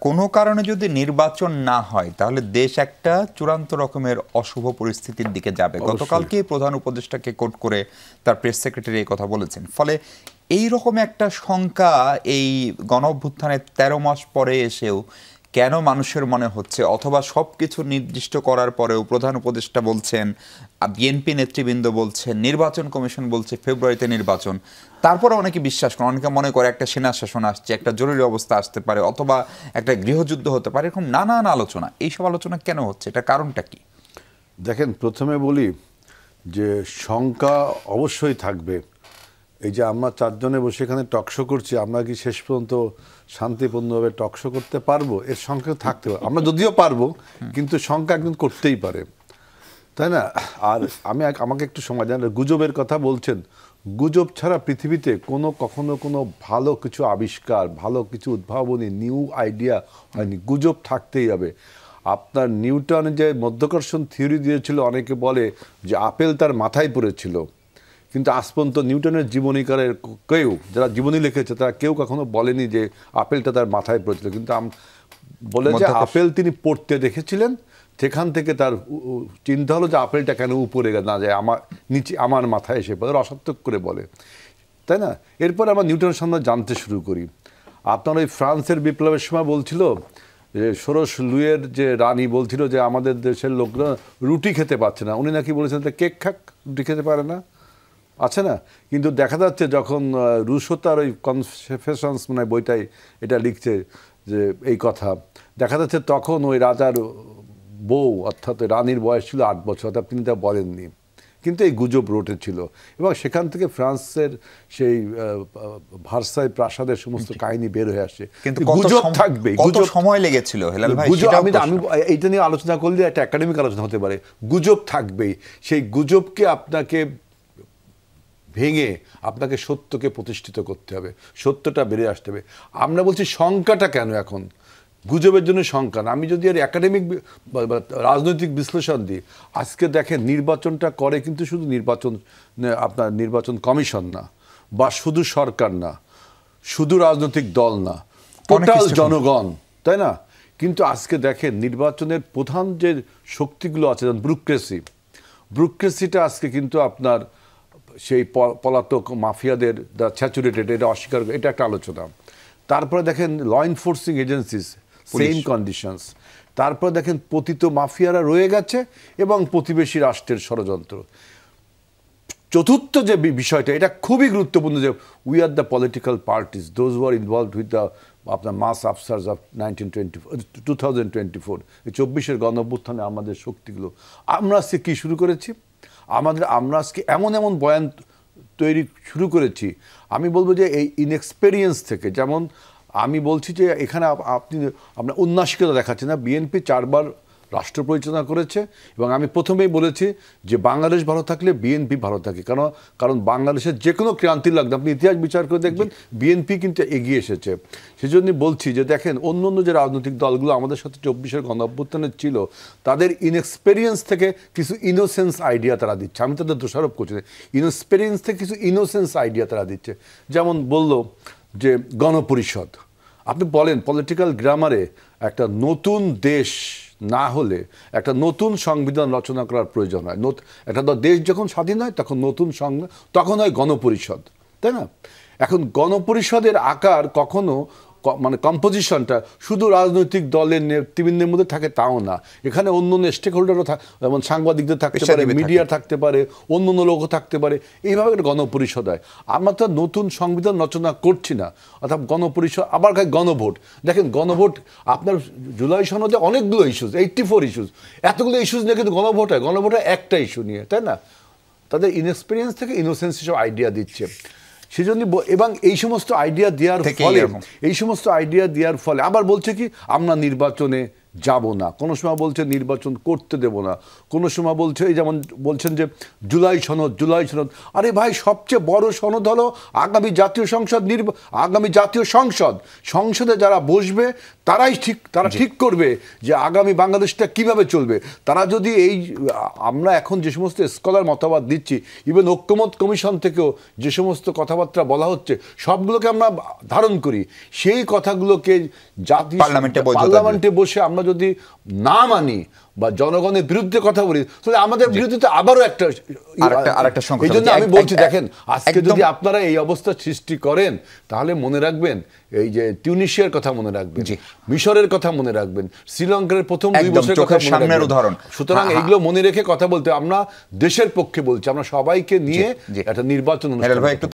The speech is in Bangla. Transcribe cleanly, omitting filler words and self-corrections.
কোনো কারণে যদি নির্বাচন না হয় তাহলে দেশ একটা চূড়ান্ত রকমের অশুভ পরিস্থিতির দিকে যাবে। গতকালকে প্রধান উপদেষ্টাকে কোট করে তার প্রেস সেক্রেটারি এই কথা বলেছেন। ফলে এই রকম একটা শঙ্কা এই গণঅভ্যুত্থানের 13 মাস পরে এসেও কেন মানুষের মনে হচ্ছে, অথবা সব কিছু নির্দিষ্ট করার পরেও প্রধান উপদেষ্টা বলছেন, বিএনপি নেতৃবৃন্দ বলছেন, নির্বাচন কমিশন বলছে ফেব্রুয়ারিতে নির্বাচন, তারপরে অনেকে বিশ্বাস করে, অনেকে মনে করে একটা সেনা শাসন আসছে, একটা জরুরি অবস্থা আসতে পারে, অথবা একটা গৃহযুদ্ধ হতে পারে, এরকম নানান আলোচনা। এইসব আলোচনা কেন হচ্ছে, এটা কারণটা কি? দেখেন, প্রথমে বলি যে শঙ্কা অবশ্যই থাকবে। এই যে আমরা চারজনে বসে এখানে টকশো করছি, আমরা কি শেষ পর্যন্ত শান্তিপূর্ণভাবে টকশো করতে পারবো? এর শঙ্কা থাকতে পারে। আমরা যদিও পারবো, কিন্তু শঙ্কা একদিন করতেই পারে, তাই না? আর আমাকে একটু সময় দেন। গুজবের কথা বলছেন, গুজব ছাড়া পৃথিবীতে কখনো কোনো ভালো কিছু আবিষ্কার, ভালো কিছু উদ্ভাবনী, নিউ আইডিয়া হয়নি। গুজব থাকতেই হবে। আপনার নিউটন যে মধ্যাকর্ষণ থিওরি দিয়েছিল, অনেকে বলে যে আপেল তার মাথায় পড়েছিল, কিন্তু আজ পর্যন্ত নিউটনের জীবনীকারের কেউ, যারা জীবনী লিখেছে, তারা কেউ কখনো বলেনি যে আপেলটা তার মাথায় পড়েছিল। কিন্তু বলে যে আপেল তিনি পড়তে দেখেছিলেন, সেখান থেকে তার চিন্তা হলো যে আপেলটা কেন উপরে না যায়, আমার মাথায় এসে পড়ে, অসার্থক করে বলে, তাই না? এরপর আমরা নিউটনের সামনে জানতে শুরু করি। আপনার ওই ফ্রান্সের বিপ্লবের সময় বলছিল যে ষোড়শ লুইয়ের যে রানী বলছিল যে আমাদের দেশের লোকরা রুটি খেতে পারছে না, উনি নাকি বলেছেন কেক খাক, রুটি খেতে পারে না, আছে না? কিন্তু দেখা যাচ্ছে যখন রুশো তার ওই কনফেশনস মানে বইটাই এটা লিখছে যে এই কথা, দেখা যাচ্ছে তখন ওই রাজার বউ অর্থাৎ রানীর বয়স ছিল 8 বছর, অর্থাৎ তিনি তা বলেননি, কিন্তু এই গুজব রটেছিল। এবং সেখান থেকে ফ্রান্সের সেই ভার্সাই প্রাসাদের সমস্ত কাহিনী বের হয়ে আসে। কিন্তু গুজব থাকবে। কত সময় লেগেছিল হেলাল ভাই? আমি এইটা নিয়ে আলোচনা করলে একটা একাডেমিক আলোচনা হতে পারে। গুজব থাকবেই। সেই গুজবকে আপনাকে ভেঙে আপনাকে সত্যকে প্রতিষ্ঠিত করতে হবে, সত্যটা বেরিয়ে আসতে হবে। আমরা বলছি শঙ্কাটা কেন এখন? গুজবের জন্য শঙ্কা না। আমি যদি আর একাডেমিক রাজনৈতিক বিশ্লেষণ দিই, আজকে দেখেন নির্বাচনটা করে কিন্তু শুধু আপনার নির্বাচন কমিশন না, বা শুধু সরকার না, শুধু রাজনৈতিক দল না, টোটাল জনগণ, তাই না? কিন্তু আজকে দেখেন নির্বাচনের প্রধান যে শক্তিগুলো আছে, যেমন ব্যুরোক্রেসিটা আজকে কিন্তু আপনার সেই পলাতক মাফিয়াদের স্যাচুরেটেড, এটা অস্বীকার, এটা একটা আলোচনা। তারপরে দেখেন law enforcing agencies, same conditions. তারপরে দেখেন পতিত মাফিয়ারা রয়ে গেছে এবং প্রতিবেশী রাষ্ট্রের ষড়যন্ত্র। চতুর্থ যে বিষয়টা, এটা খুবই গুরুত্বপূর্ণ, যে we are the political parties those who R involved with the আপনার মাস আফসার্স অফ 2024, এই 24-এর গণঅভ্যুত্থানে আমাদের শক্তিগুলো। আমরা আজকে কী শুরু করেছি? আমরা আজকে এমন বয়ান তৈরি শুরু করেছি, আমি বলবো যে এই ইনএক্সপেরিয়েন্স থেকে। যেমন আমি বলছি যে এখানে আপনার উন্নাসিকতা দেখাচ্ছে না। বিএনপি 4 বার রাষ্ট্র পরিচালনা করেছে, এবং আমি প্রথমেই বলেছি যে বাংলাদেশ ভালো থাকলে বিএনপি ভালো থাকে। কারণ বাংলাদেশের যে কোনো ক্রান্তি লাগবে, আপনি ইতিহাস বিচার করে দেখবেন, বিএনপি কিন্তু এগিয়ে এসেছে। সেজন্য বলছি যে দেখেন অন্য যে রাজনৈতিক দলগুলো আমাদের সাথে 24-এর গণঅভ্যুত্থানে ছিল, তাদের ইনএক্সপেরিয়েন্স থেকে কিছু ইনোসেন্স আইডিয়া তারা দিচ্ছে। আমি তাদের দোষারোপ করছি না, ইনএক্সপেরিয়েন্স থেকে কিছু ইনোসেন্স আইডিয়া তারা দিচ্ছে। যেমন বলল যে গণপরিষদ, আপনি বলেন পলিটিক্যাল গ্রামারে একটা নতুন দেশ না হলে একটা নতুন সংবিধান রচনা করার প্রয়োজন হয়। একটা দেশ যখন স্বাধীন হয় তখন তখন হয় গণপরিষদ, তাই না? এখন গণপরিষদের আকার কখনো মানে কম্পোজিশনটা শুধু রাজনৈতিক দলের নেতৃবৃন্দের মধ্যে থাকে তাও না, এখানে অন্য স্টেক হোল্ডারও যেমন সাংবাদিকদের থাকতে পারে, মিডিয়া থাকতে পারে, অন্য লোকও থাকতে পারে। এইভাবে একটা গণপরিষদ হয়। আমরা তো নতুন সংবিধান রচনা করছি না, অর্থাৎ গণপরিষদ। আবার গণভোট, দেখেন গণভোট আপনার জুলাই সনদে অনেকগুলো ইস্যুস, 84 ইস্যুস, এতগুলো ইস্যুস নিয়ে কিন্তু গণভোট হয় একটা ইস্যু নিয়ে, তাই না? তাদের ইনএক্সপিরিয়েন্স থেকে ইনোসেন্স হিসেবে আইডিয়া দিচ্ছে। সেজন্য এবং এই সমস্ত আইডিয়া দেওয়ার ফলে আবার বলছে কি আমরা নির্বাচনে যাব না, কোনো সময় বলছে নির্বাচন করতে দেব না, কোনো সময় বলছে এই যেমন বলছেন যে জুলাই সনদ, জুলাই সনদ। আরে ভাই, সবচেয়ে বড় সনদ হলো আগামী জাতীয় সংসদ, আগামী জাতীয় সংসদে যারা বসবে তারা ঠিক করবে যে আগামী বাংলাদেশটা কিভাবে চলবে। তারা যদি আমরা এখন যে সমস্ত স্কলার মতামত দিচ্ছি, ইভেন ঐক্যমত কমিশন থেকেও যে সমস্ত কথাবার্তা বলা হচ্ছে, সবগুলোকে আমরা ধারণ করি। সেই কথাগুলোকে পার্লামেন্টে বসে আমরা যদি না মানি বা জনগণের বিরুদ্ধে কথা বলি, তাহলে আমাদের বিরুদ্ধে আবারও আরেকটা সংকট। এই জন্য আমি বলছি, দেখেন, আজকে যদি আপনারা এই অবস্থা সৃষ্টি করেন, তাহলে মনে রাখবেন এই যে টিউনিশিয়ার কথা মনে রাখবেন, মিশরের কথা মনে রাখবেন, শ্রীলঙ্কার প্রথম 2 বছরের কথা মনে রাখবেন। উদাহরণ। সুতরাং এইগুলো মনে রেখে কথা বলতে, আমরা দেশের পক্ষে বলছি, আমরা সবাইকে নিয়ে একটা নির্বাচন অনুষ্ঠান।